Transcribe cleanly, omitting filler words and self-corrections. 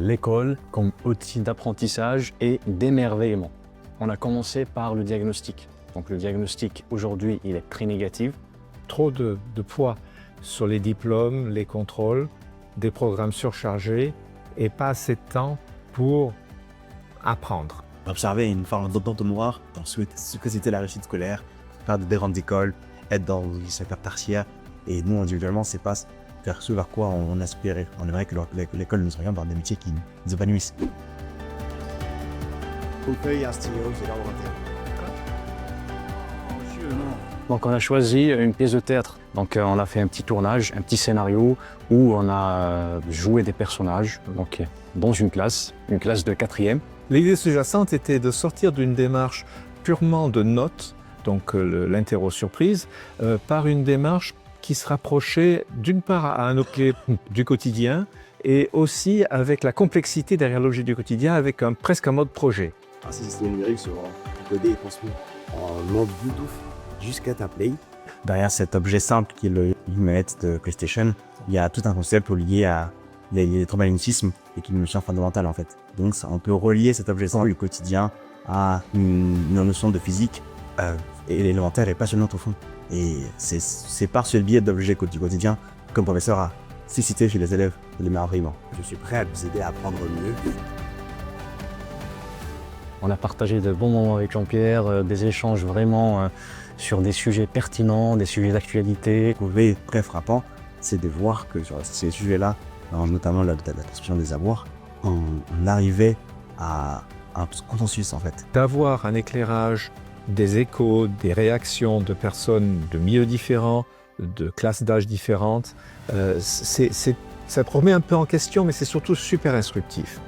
l'école comme outil d'apprentissage et d'émerveillement. On a commencé par le diagnostic. Donc le diagnostic, aujourd'hui, il est très négatif. Trop de poids sur les diplômes, les contrôles, des programmes surchargés et pas assez de temps pour apprendre. Observer une forme d'entonnoir dans ce que c'était la réussite scolaire, faire des grandes écoles, être dans le secteur tertiaire. Et nous, individuellement, c'est pas vers ce vers quoi on aspirait. On aimerait que l'école nous oriente vers des métiers qui nous épanouissent. Fauteuil, un stylo, c'est là où Donc on a choisi une pièce de théâtre. Donc on a fait un petit tournage, un petit scénario où on a joué des personnages donc, dans une classe de 4e. L'idée sous-jacente était de sortir d'une démarche purement de notes, donc l'interro surprise, par une démarche qui se rapprochait d'une part à un objet du quotidien et aussi avec la complexité derrière l'objet du quotidien avec presque un mode projet. Ces systèmes numériques seront codés et transmis en mode Bluetooth jusqu'à ta Play. Derrière cet objet simple qui est le manette de PlayStation, il y a tout un concept lié à l'électromagnétisme et qui est une notion fondamentale en fait. Donc on peut relier cet objet simple du quotidien à une notion de physique élémentaire et passionnante au fond. Et c'est par ce biais d'objets du quotidien que le professeur a suscité chez les élèves l'émerveillement. Je suis prêt à vous aider à apprendre mieux. On a partagé de bons moments avec Jean-Pierre, des échanges vraiment sur des sujets pertinents, des sujets d'actualité. Ce qui est très frappant, c'est de voir que sur ces sujets-là, notamment la transmission des avoirs, on arrivait à un consensus en fait. D'avoir un éclairage, des échos, des réactions de personnes de milieux différents, de classes d'âge différentes, ça remet un peu en question, mais c'est surtout super instructif.